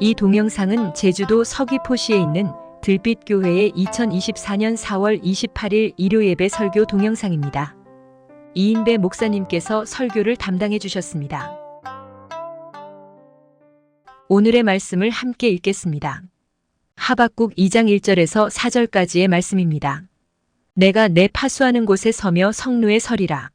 이 동영상은 제주도 서귀포시에 있는 들빛교회의 2024년 4월 28일 일요예배 설교 동영상입니다. 이인배 목사님께서 설교를 담당해 주셨습니다. 오늘의 말씀을 함께 읽겠습니다. 하박국 2장 1절에서 4절까지의 말씀입니다. 내가 내 파수하는 곳에 서며 성루에 서리라.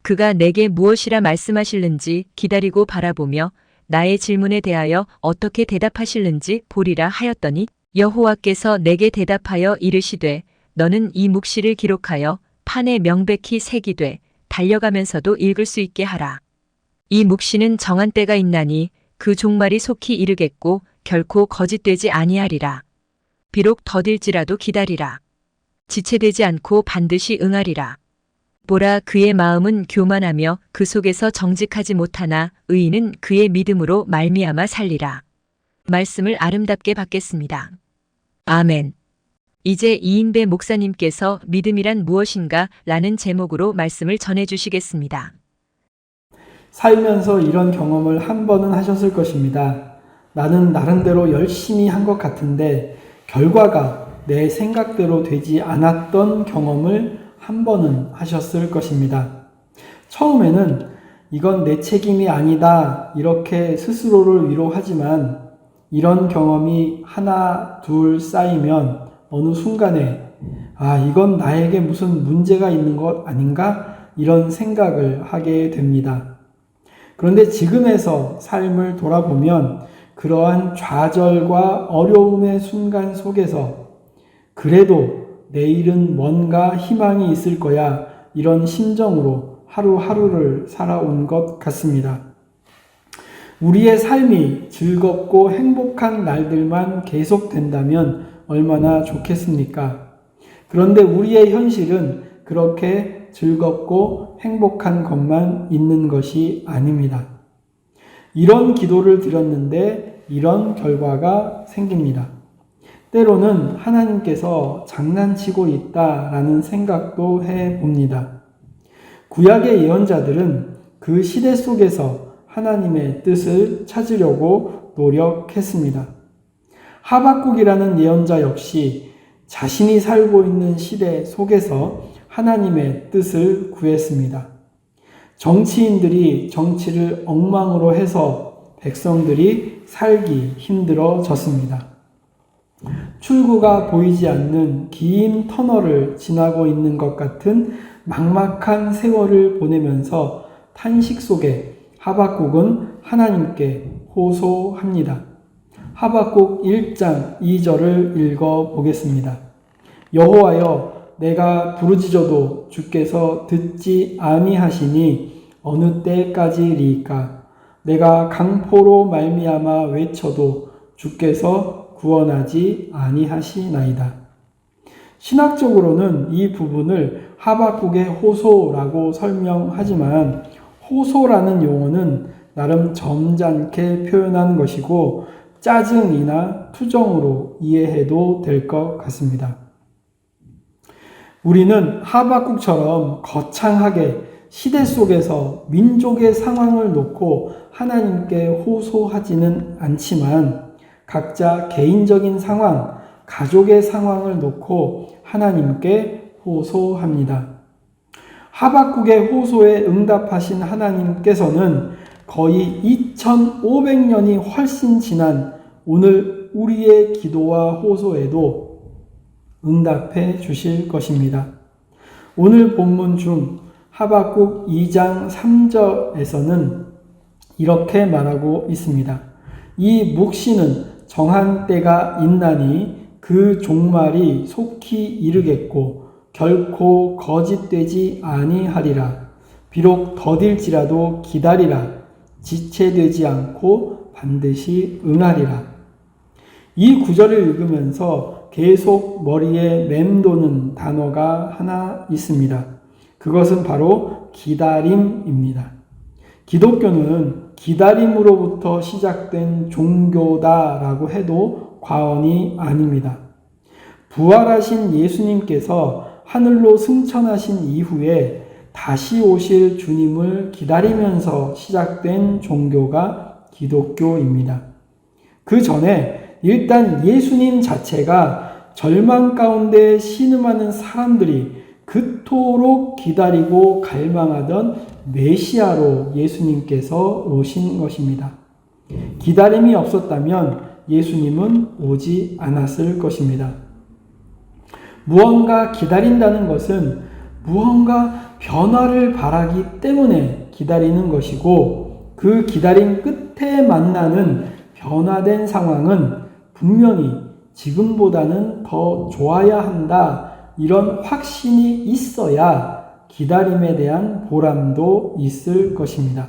그가 내게 무엇이라 말씀하실는지 기다리고 바라보며 나의 질문에 대하여 어떻게 대답하실는지 보리라 하였더니 여호와께서 내게 대답하여 이르시되 너는 이 묵시를 기록하여 판에 명백히 새기되 달려가면서도 읽을 수 있게 하라. 이 묵시는 정한 때가 있나니 그 종말이 속히 이르겠고 결코 거짓되지 아니하리라. 비록 더딜지라도 기다리라. 지체되지 않고 반드시 응하리라. 보라, 그의 마음은 교만하며 그 속에서 정직하지 못하나 의인은 그의 믿음으로 말미암아 살리라. 말씀을 아름답게 받겠습니다. 아멘. 이제 이인배 목사님께서 믿음이란 무엇인가 라는 제목으로 말씀을 전해주시겠습니다. 살면서 이런 경험을 한 번은 하셨을 것입니다. 나는 나름대로 열심히 한 것 같은데 결과가 내 생각대로 되지 않았던 경험을 한 번은 하셨을 것입니다. 처음에는 이건 내 책임이 아니다 이렇게 스스로를 위로하지만 이런 경험이 하나 둘 쌓이면 어느 순간에 이건 나에게 무슨 문제가 있는 것 아닌가 이런 생각을 하게 됩니다. 그런데 지금에서 삶을 돌아보면 그러한 좌절과 어려움의 순간 속에서 그래도 내일은 뭔가 희망이 있을 거야 이런 심정으로 하루하루를 살아온 것 같습니다. 우리의 삶이 즐겁고 행복한 날들만 계속된다면 얼마나 좋겠습니까? 그런데 우리의 현실은 그렇게 즐겁고 행복한 것만 있는 것이 아닙니다. 이런 기도를 드렸는데 이런 결과가 생깁니다. 때로는 하나님께서 장난치고 있다라는 생각도 해봅니다. 구약의 예언자들은 그 시대 속에서 하나님의 뜻을 찾으려고 노력했습니다. 하박국이라는 예언자 역시 자신이 살고 있는 시대 속에서 하나님의 뜻을 구했습니다. 정치인들이 정치를 엉망으로 해서 백성들이 살기 힘들어졌습니다. 출구가 보이지 않는 긴 터널을 지나고 있는 것 같은 막막한 세월을 보내면서 탄식 속에 하박국은 하나님께 호소합니다. 하박국 1장 2절을 읽어보겠습니다. 여호와여, 내가 부르짖어도 주께서 듣지 아니하시니 어느 때까지리까? 내가 강포로 말미암아 외쳐도 주께서 구원하지 아니하시나이다. 신학적으로는 이 부분을 하박국의 호소라고 설명하지만 호소라는 용어는 나름 점잖게 표현한 것이고 짜증이나 투정으로 이해해도 될 것 같습니다. 우리는 하박국처럼 거창하게 시대 속에서 민족의 상황을 놓고 하나님께 호소하지는 않지만 각자 개인적인 상황, 가족의 상황을 놓고 하나님께 호소합니다. 하박국의 호소에 응답하신 하나님께서는 거의 2500년이 훨씬 지난 오늘 우리의 기도와 호소에도 응답해 주실 것입니다. 오늘 본문 중 하박국 2장 3절에서는 이렇게 말하고 있습니다. 이 묵시는 정한 때가 있나니 그 종말이 속히 이르겠고 결코 거짓되지 아니하리라. 비록 더딜지라도 기다리라. 지체되지 않고 반드시 응하리라. 이 구절을 읽으면서 계속 머리에 맴도는 단어가 하나 있습니다. 그것은 바로 기다림입니다. 기독교는 기다림으로부터 시작된 종교다라고 해도 과언이 아닙니다. 부활하신 예수님께서 하늘로 승천하신 이후에 다시 오실 주님을 기다리면서 시작된 종교가 기독교입니다. 그 전에 일단 예수님 자체가 절망 가운데 신음하는 사람들이 그토록 기다리고 갈망하던 메시아로 예수님께서 오신 것입니다. 기다림이 없었다면 예수님은 오지 않았을 것입니다. 무언가 기다린다는 것은 무언가 변화를 바라기 때문에 기다리는 것이고, 그 기다림 끝에 만나는 변화된 상황은 분명히 지금보다는 더 좋아야 한다, 이런 확신이 있어야 기다림에 대한 보람도 있을 것입니다.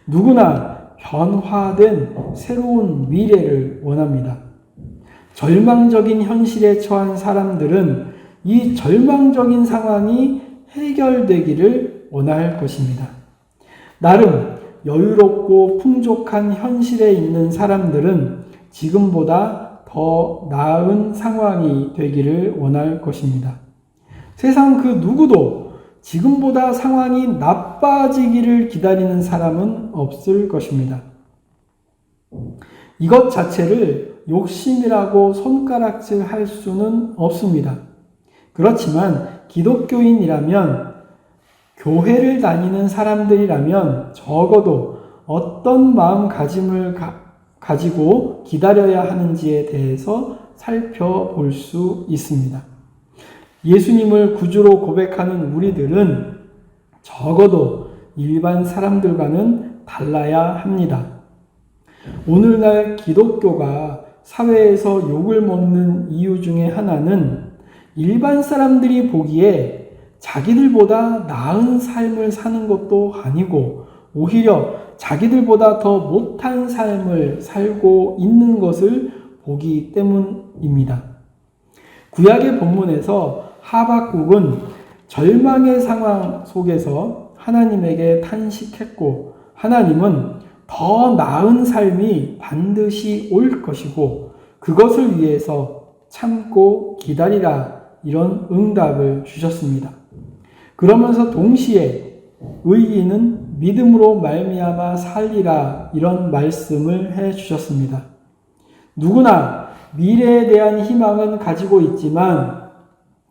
누구나 변화된 새로운 미래를 원합니다. 절망적인 현실에 처한 사람들은 이 절망적인 상황이 해결되기를 원할 것입니다. 나름 여유롭고 풍족한 현실에 있는 사람들은 지금보다 더 나은 상황이 되기를 원할 것입니다. 세상 그 누구도 지금보다 상황이 나빠지기를 기다리는 사람은 없을 것입니다. 이것 자체를 욕심이라고 손가락질 할 수는 없습니다. 그렇지만 기독교인이라면, 교회를 다니는 사람들이라면 적어도 어떤 마음가짐을 가지고 기다려야 하는지에 대해서 살펴볼 수 있습니다. 예수님을 구주로 고백하는 우리들은 적어도 일반 사람들과는 달라야 합니다. 오늘날 기독교가 사회에서 욕을 먹는 이유 중에 하나는 일반 사람들이 보기에 자기들보다 나은 삶을 사는 것도 아니고, 오히려 자기들보다 더 못한 삶을 살고 있는 것을 보기 때문입니다. 구약의 본문에서 하박국은 절망의 상황 속에서 하나님에게 탄식했고, 하나님은 더 나은 삶이 반드시 올 것이고 그것을 위해서 참고 기다리라, 이런 응답을 주셨습니다. 그러면서 동시에 의인은 믿음으로 말미암아 살리라, 이런 말씀을 해 주셨습니다. 누구나 미래에 대한 희망은 가지고 있지만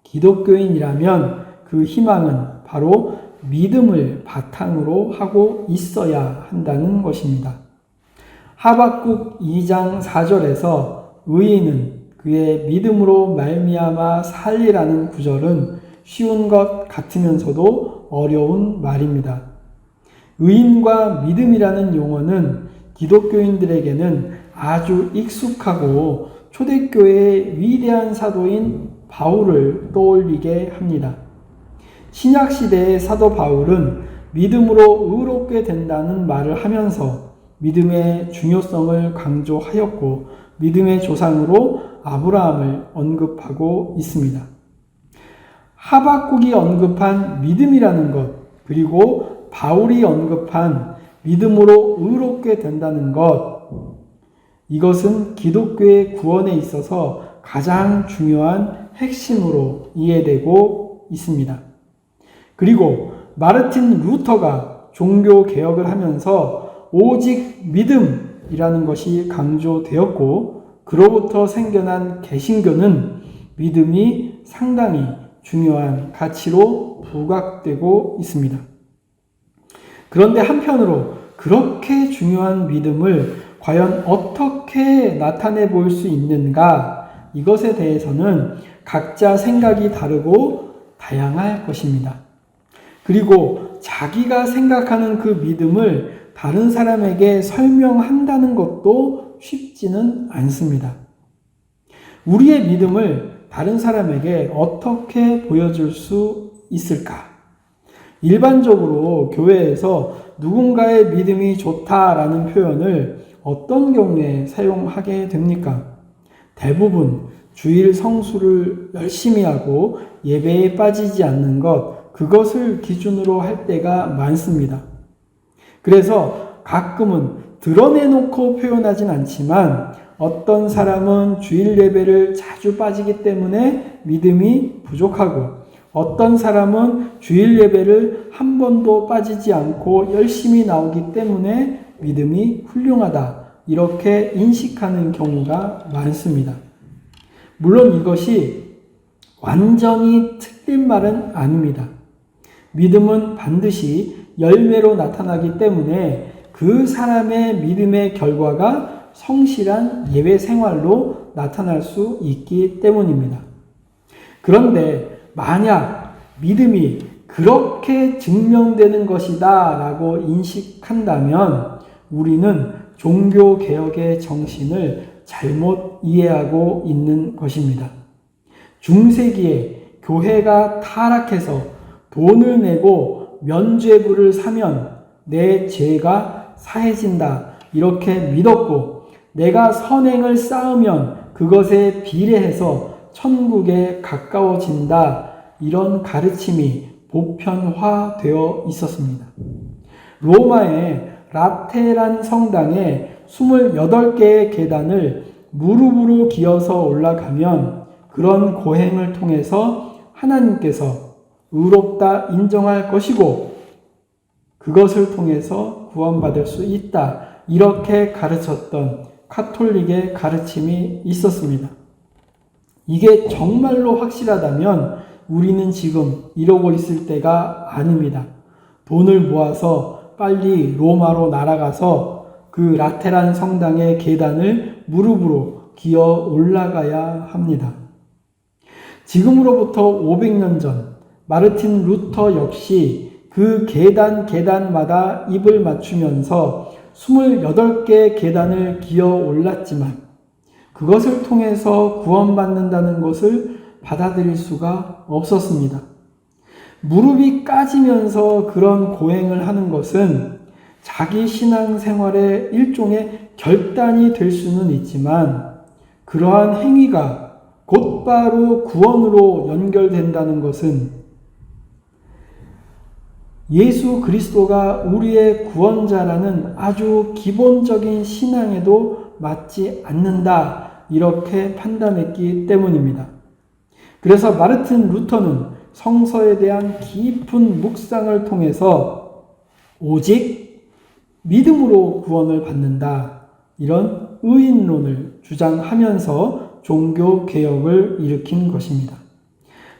기독교인이라면 그 희망은 바로 믿음을 바탕으로 하고 있어야 한다는 것입니다. 하박국 2장 4절에서 의인은 그의 믿음으로 말미암아 살리라는 구절은 쉬운 것 같으면서도 어려운 말입니다. 의인과 믿음이라는 용어는 기독교인들에게는 아주 익숙하고 초대교회의 위대한 사도인 바울을 떠올리게 합니다. 신약시대의 사도 바울은 믿음으로 의롭게 된다는 말을 하면서 믿음의 중요성을 강조하였고, 믿음의 조상으로 아브라함을 언급하고 있습니다. 하박국이 언급한 믿음이라는 것, 그리고 바울이 언급한 믿음으로 의롭게 된다는 것, 이것은 기독교의 구원에 있어서 가장 중요한 핵심으로 이해되고 있습니다. 그리고 마르틴 루터가 종교 개혁을 하면서 오직 믿음이라는 것이 강조되었고, 그로부터 생겨난 개신교는 믿음이 상당히 중요한 가치로 부각되고 있습니다. 그런데 한편으로 그렇게 중요한 믿음을 과연 어떻게 나타내 볼 수 있는가, 이것에 대해서는 각자 생각이 다르고 다양할 것입니다. 그리고 자기가 생각하는 그 믿음을 다른 사람에게 설명한다는 것도 쉽지는 않습니다. 우리의 믿음을 다른 사람에게 어떻게 보여줄 수 있을까? 일반적으로 교회에서 누군가의 믿음이 좋다라는 표현을 어떤 경우에 사용하게 됩니까? 대부분 주일 성수를 열심히 하고 예배에 빠지지 않는 것, 그것을 기준으로 할 때가 많습니다. 그래서 가끔은 드러내놓고 표현하진 않지만 어떤 사람은 주일 예배를 자주 빠지기 때문에 믿음이 부족하고, 어떤 사람은 주일 예배를 한 번도 빠지지 않고 열심히 나오기 때문에 믿음이 훌륭하다, 이렇게 인식하는 경우가 많습니다. 물론 이것이 완전히 틀린 말은 아닙니다. 믿음은 반드시 열매로 나타나기 때문에 그 사람의 믿음의 결과가 성실한 예배 생활로 나타날 수 있기 때문입니다. 그런데 만약 믿음이 그렇게 증명되는 것이다 라고 인식한다면 우리는 종교개혁의 정신을 잘못 이해하고 있는 것입니다. 중세기에 교회가 타락해서 돈을 내고 면죄부를 사면 내 죄가 사해진다 이렇게 믿었고, 내가 선행을 쌓으면 그것에 비례해서 천국에 가까워진다 이런 가르침이 보편화되어 있었습니다. 로마의 라테란 성당에 28개의 계단을 무릎으로 기어서 올라가면 그런 고행을 통해서 하나님께서 의롭다 인정할 것이고 그것을 통해서 구원받을 수 있다 이렇게 가르쳤던 카톨릭의 가르침이 있었습니다. 이게 정말로 확실하다면 우리는 지금 이러고 있을 때가 아닙니다. 돈을 모아서 빨리 로마로 날아가서 그 라테란 성당의 계단을 무릎으로 기어 올라가야 합니다. 지금으로부터 500년 전 마르틴 루터 역시 그 계단마다 입을 맞추면서 28개의 계단을 기어 올랐지만 그것을 통해서 구원받는다는 것을 받아들일 수가 없었습니다. 무릎이 까지면서 그런 고행을 하는 것은 자기 신앙생활의 일종의 결단이 될 수는 있지만 그러한 행위가 곧바로 구원으로 연결된다는 것은 예수 그리스도가 우리의 구원자라는 아주 기본적인 신앙에도 맞지 않는다 이렇게 판단했기 때문입니다. 그래서 마르틴 루터는 성서에 대한 깊은 묵상을 통해서 오직 믿음으로 구원을 받는다 이런 의인론을 주장하면서 종교개혁을 일으킨 것입니다.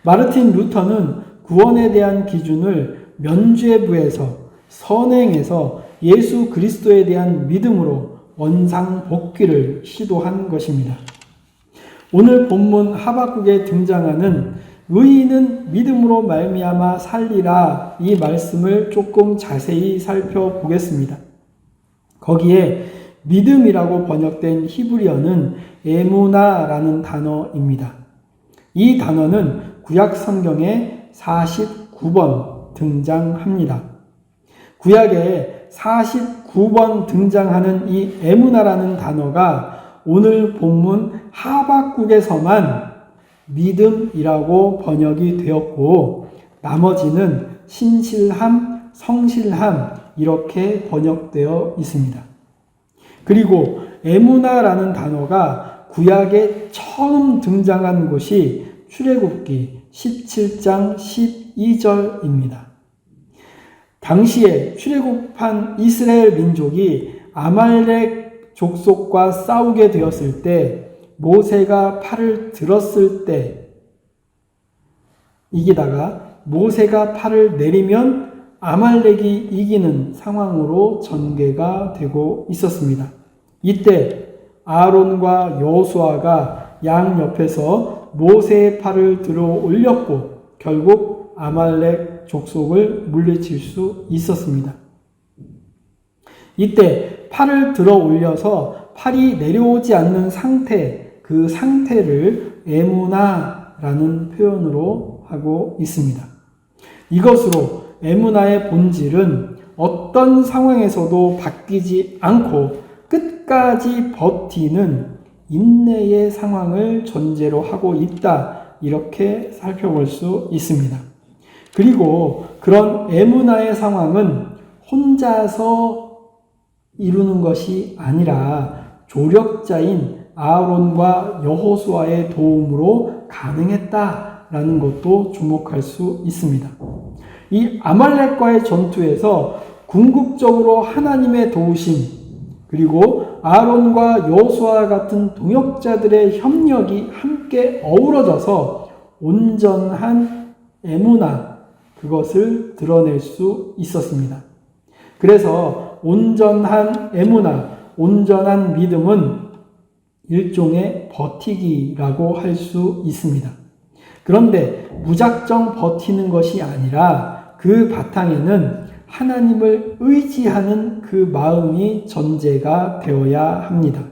마르틴 루터는 구원에 대한 기준을 면죄부에서 선행에서 예수 그리스도에 대한 믿음으로 원상복귀를 시도한 것입니다. 오늘 본문 하박국에 등장하는 의인은 믿음으로 말미암아 살리라 이 말씀을 조금 자세히 살펴보겠습니다. 거기에 믿음이라고 번역된 히브리어는 에무나라는 단어입니다. 이 단어는 구약 성경에 49번 등장합니다. 구약에 49번 등장하는 이 에무나라는 단어가 오늘 본문 하박국에서만 믿음이라고 번역이 되었고 나머지는 신실함, 성실함 이렇게 번역되어 있습니다. 그리고 에무나라는 단어가 구약에 처음 등장한 곳이 출애굽기 17장 12절입니다. 당시에 출애굽한 이스라엘 민족이 아말렉 족속과 싸우게 되었을 때 모세가 팔을 들었을 때 이기다가 모세가 팔을 내리면 아말렉이 이기는 상황으로 전개가 되고 있었습니다. 이때 아론과 여호수아가 양 옆에서 모세의 팔을 들어 올렸고 결국 아말렉 족속을 물리칠 수 있었습니다. 이때 팔을 들어 올려서 팔이 내려오지 않는 상태, 그 상태를 에무나라는 표현으로 하고 있습니다. 이것으로 에무나의 본질은 어떤 상황에서도 바뀌지 않고 끝까지 버티는 인내의 상황을 전제로 하고 있다. 이렇게 살펴볼 수 있습니다. 그리고 그런 에무나의 상황은 혼자서 이루는 것이 아니라 조력자인 아론과 여호수아의 도움으로 가능했다라는 것도 주목할 수 있습니다. 이 아말렉과의 전투에서 궁극적으로 하나님의 도우심 그리고 아론과 여호수아 같은 동역자들의 협력이 함께 어우러져서 온전한 에무나, 그것을 드러낼 수 있었습니다. 그래서 온전한 에무나, 온전한 믿음은 일종의 버티기라고 할 수 있습니다. 그런데 무작정 버티는 것이 아니라 그 바탕에는 하나님을 의지하는 그 마음이 전제가 되어야 합니다.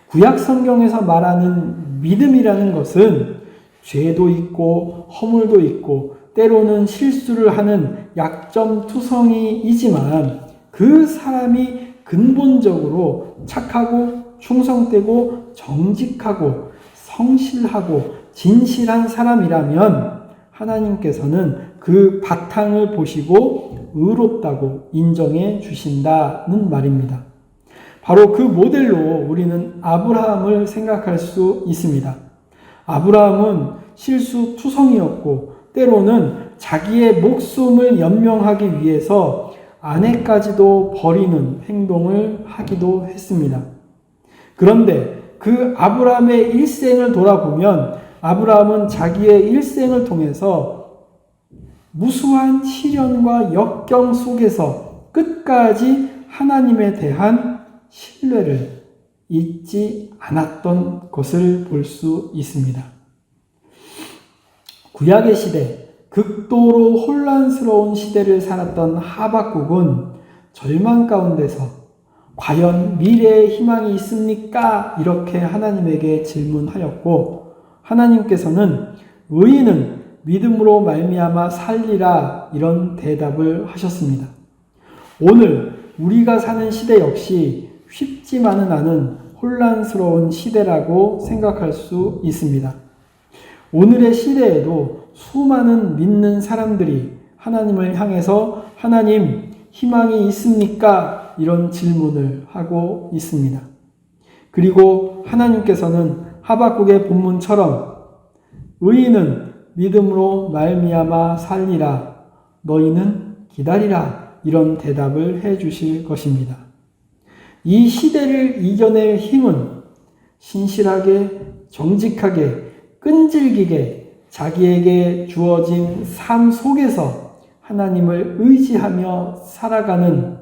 구약 성경에서 말하는 믿음이라는 것은 죄도 있고 허물도 있고 때로는 실수를 하는 약점투성이이지만 그 사람이 근본적으로 착하고 충성되고 정직하고 성실하고 진실한 사람이라면 하나님께서는 그 바탕을 보시고 의롭다고 인정해 주신다는 말입니다. 바로 그 모델로 우리는 아브라함을 생각할 수 있습니다. 아브라함은 실수투성이었고 때로는 자기의 목숨을 연명하기 위해서 아내까지도 버리는 행동을 하기도 했습니다. 그런데 그 아브라함의 일생을 돌아보면 아브라함은 자기의 일생을 통해서 무수한 시련과 역경 속에서 끝까지 하나님에 대한 신뢰를 잊지 않았던 것을 볼 수 있습니다. 구약의 시대, 극도로 혼란스러운 시대를 살았던 하박국은 절망 가운데서 과연 미래의 희망이 있습니까? 이렇게 하나님에게 질문하였고 하나님께서는 의인은 믿음으로 말미암아 살리라 이런 대답을 하셨습니다. 오늘 우리가 사는 시대 역시 쉽지만은 않은 혼란스러운 시대라고 생각할 수 있습니다. 오늘의 시대에도 수많은 믿는 사람들이 하나님을 향해서 하나님 희망이 있습니까? 이런 질문을 하고 있습니다. 그리고 하나님께서는 하박국의 본문처럼 의인은 믿음으로 말미암아 살리라 너희는 기다리라 이런 대답을 해 주실 것입니다. 이 시대를 이겨낼 힘은 신실하게 정직하게 끈질기게 자기에게 주어진 삶 속에서 하나님을 의지하며 살아가는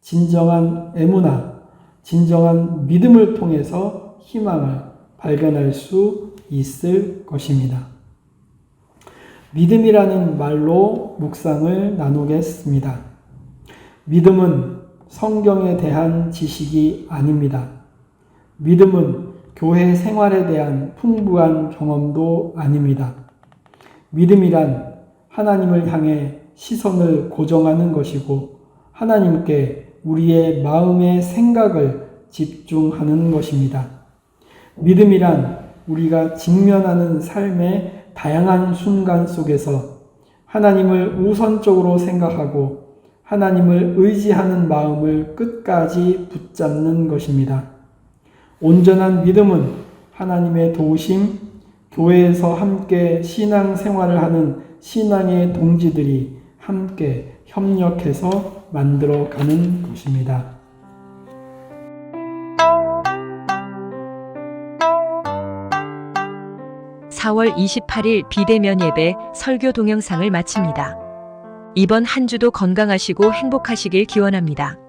진정한 에무나, 진정한 믿음을 통해서 희망을 발견할 수 있을 것입니다. 믿음이라는 말로 묵상을 나누겠습니다. 믿음은 성경에 대한 지식이 아닙니다. 믿음은 교회 생활에 대한 풍부한 경험도 아닙니다. 믿음이란 하나님을 향해 시선을 고정하는 것이고 하나님께 우리의 마음의 생각을 집중하는 것입니다. 믿음이란 우리가 직면하는 삶의 다양한 순간 속에서 하나님을 우선적으로 생각하고 하나님을 의지하는 마음을 끝까지 붙잡는 것입니다. 온전한 믿음은 하나님의 도우심, 교회에서 함께 신앙생활을 하는 신앙의 동지들이 함께 협력해서 만들어가는 것입니다. (4월 28일) 비대면 예배 설교 동영상을 마칩니다. 이번 한 주도 건강하시고 행복하시길 기원합니다.